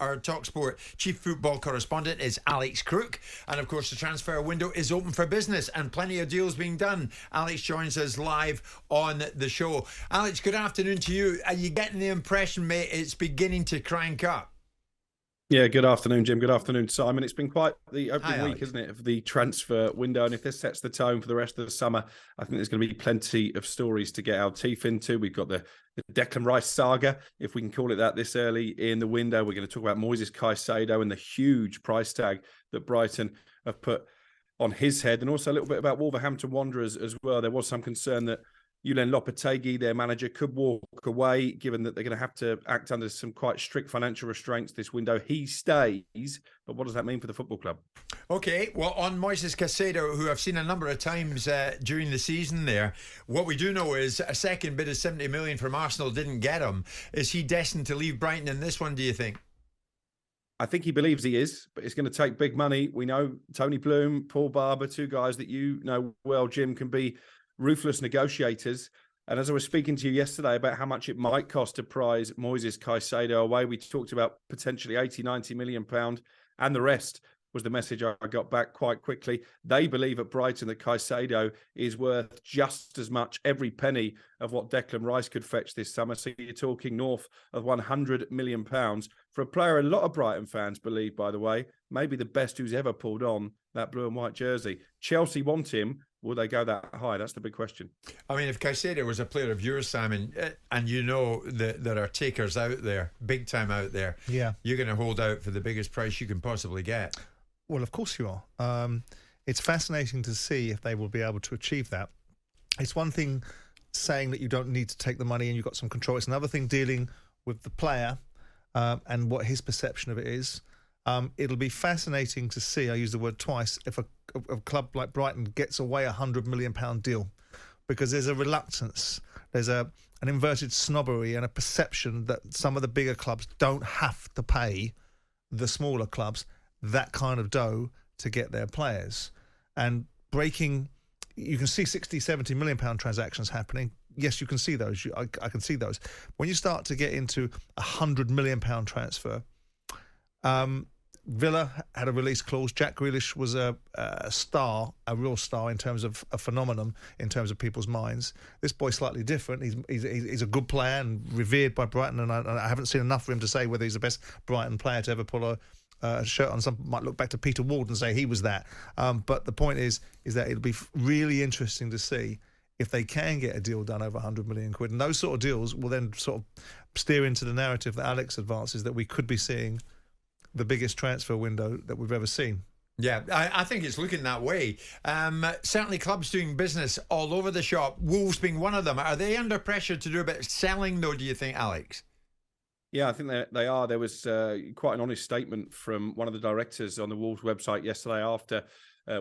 Our talkSPORT chief football correspondent is Alex Crook. And of course, the transfer window is open for business and plenty of deals being done. Alex joins us live on the show. Alex, good afternoon to you. Are you getting the impression, mate, it's beginning to crank up? Yeah, good afternoon, Jim. Good afternoon, Simon. It's been quite the opening week, isn't it, of the transfer window? And if this sets the tone for the rest of the summer, I think there's going to be plenty of stories to get our teeth into. We've got the Declan Rice saga, if we can call it that, this early in the window. We're going to talk about Caicedo and the huge price tag that Brighton have put on his head, and also a little bit about Wolverhampton Wanderers as well. There was some concern that Julen Lopetegui, their manager, could walk away, given that they're going to have to act under some quite strict financial restraints this window. He stays, but what does that mean for the football club? Okay, well, on Caicedo, who I've seen a number of times during the season there, what we do know is a second bid of 70 million from Arsenal didn't get him. Is he destined to leave Brighton in this one, do you think? I think he believes he is, but it's going to take big money. We know Tony Bloom, Paul Barber, two guys that you know well, Jim, can be ruthless negotiators. And as I was speaking to you yesterday about how much it might cost to prize Caicedo away, we talked about potentially 80-90 million pound, and the rest was the message I got back quite quickly. They believe at Brighton that Caicedo is worth just as much, every penny, of what Declan Rice could fetch this summer. So you're talking north of 100 million pounds for a player a lot of Brighton fans believe, by the way, maybe the best who's ever pulled on that blue and white jersey. Chelsea want him. Will they go that high? That's the big question. I mean, if Caicedo was a player of yours, Simon, and you know that there are takers out there, big time out there, yeah, you're going to hold out for the biggest price you can possibly get. Well, of course you are. It's fascinating to see if they will be able to achieve that. It's one thing saying that you don't need to take the money and you've got some control. It's another thing dealing with the player and what his perception of it is. It'll be fascinating to see, I use the word twice, if a club like Brighton gets away £100 million deal, because there's a reluctance, there's an inverted snobbery and a perception that some of the bigger clubs don't have to pay the smaller clubs that kind of dough to get their players. And you can see 60-70 million pound transactions happening. Yes, you can see those. I can see those. When you start to get into £100 million transfer, Villa had a release clause. Jack Grealish was a star, a real star in terms of a phenomenon in terms of people's minds. This boy's slightly different. He's a good player and revered by Brighton, and I haven't seen enough for him to say whether he's the best Brighton player to ever pull a shirt on. Some might look back to Peter Ward and say he was that. But the point is that it'll be really interesting to see if they can get a deal done over 100 million quid. And those sort of deals will then sort of steer into the narrative that Alex advances, that we could be seeing the biggest transfer window that we've ever seen. Yeah, I think it's looking that way. Certainly clubs doing business all over the shop, Wolves being one of them. Are they under pressure to do a bit of selling, though, do you think, Alex? Yeah, I think they are. There was quite an honest statement from one of the directors on the Wolves website yesterday after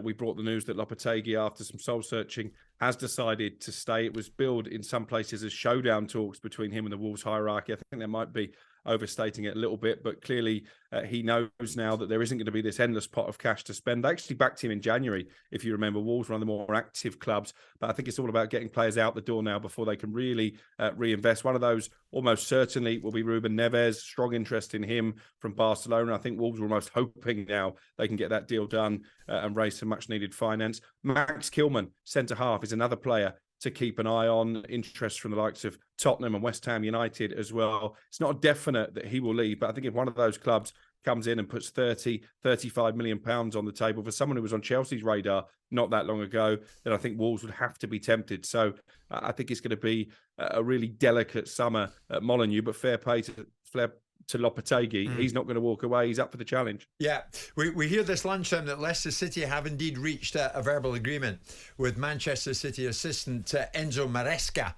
we brought the news that Lopetegui, after some soul-searching, has decided to stay. It was billed in some places as showdown talks between him and the Wolves hierarchy. I think there might be overstating it a little bit, but clearly he knows now that there isn't going to be this endless pot of cash to spend. They actually backed him in January, if you remember. Wolves were one of the more active clubs, but I think it's all about getting players out the door now before they can really reinvest. One of those almost certainly will be Ruben Neves. Strong interest in him from Barcelona. I think Wolves were almost hoping now they can get that deal done and raise some much needed finance. Max Kilman, centre-half, is another player to keep an eye on. Interest from the likes of Tottenham and West Ham United as well. It's not definite that he will leave, but I think if one of those clubs comes in and puts 35 million pounds on the table for someone who was on Chelsea's radar not that long ago, then I think Wolves would have to be tempted. So I think it's going to be a really delicate summer at Molineux, but fair play to Lopetegui. He's not going to walk away. He's up for the challenge. Yeah, we hear this lunchtime that Leicester City have indeed reached a verbal agreement with Manchester City assistant Enzo Maresca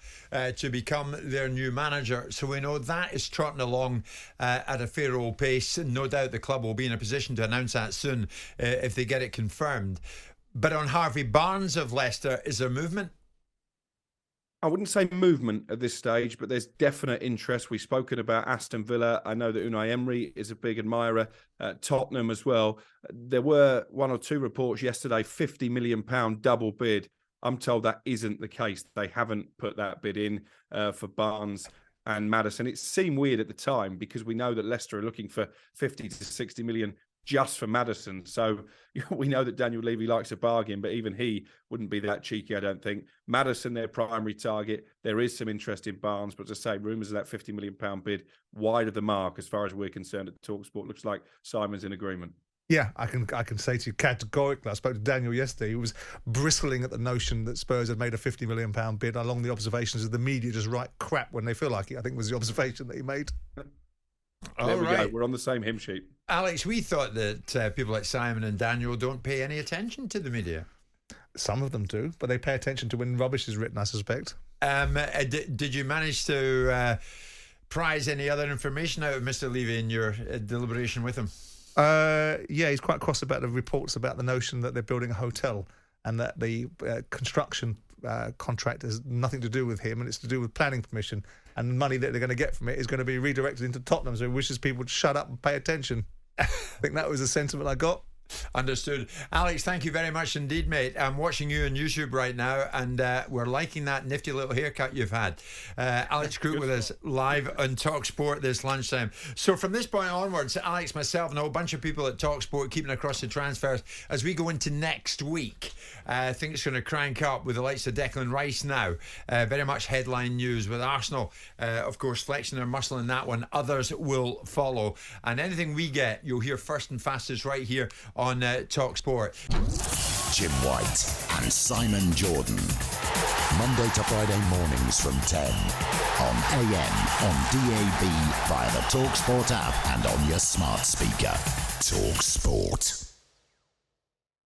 to become their new manager. So we know that is trotting along at a fair old pace. No doubt the club will be in a position to announce that soon if they get it confirmed. But on Harvey Barnes of Leicester, is there movement? I wouldn't say movement at this stage, but there's definite interest. We've spoken about Aston Villa. I know that Unai Emery is a big admirer. Tottenham as well. There were one or two reports yesterday, £50 million double bid. I'm told that isn't the case. They haven't put that bid in for Barnes. and Maddison. It seemed weird at the time because we know that Leicester are looking for 50 to 60 million just for Maddison. So we know that Daniel Levy likes a bargain, but even he wouldn't be that cheeky, I don't think. Maddison, their primary target. There is some interest in Barnes, but as I say, rumours of that £50 million bid wide of the mark as far as we're concerned at talkSPORT. Looks like Simon's in agreement. Yeah, I can say to you categorically, I spoke to Daniel yesterday, he was bristling at the notion that Spurs had made a £50 million bid along the observations of the media just write crap when they feel like it, I think was the observation that he made. There we go. We're on the same hymn sheet. Alex, we thought that people like Simon and Daniel don't pay any attention to the media. Some of them do, but they pay attention to when rubbish is written, I suspect. Did you manage to prize any other information out of Mr. Levy in your deliberation with him? Yeah, he's quite cross about the reports about the notion that they're building a hotel and that the construction contract has nothing to do with him and it's to do with planning permission, and the money that they're going to get from it is going to be redirected into Tottenham, so he wishes people to shut up and pay attention. I think that was the sentiment I got. Understood. Alex, thank you very much indeed, mate. I'm watching you on YouTube right now, and we're liking that nifty little haircut you've had. Alex Crook with us live on talkSPORT this lunchtime. So from this point onwards, Alex, myself, and a whole bunch of people at talkSPORT keeping across the transfers as we go into next week. I think it's going to crank up with the likes of Declan Rice now. Very much headline news with Arsenal, of course, flexing their muscle in that one. Others will follow. And anything we get, you'll hear first and fastest right here on talkSPORT. Jim White and Simon Jordan. Monday to Friday mornings from 10 on AM, on DAB, via the talkSPORT app and on your smart speaker. talkSPORT.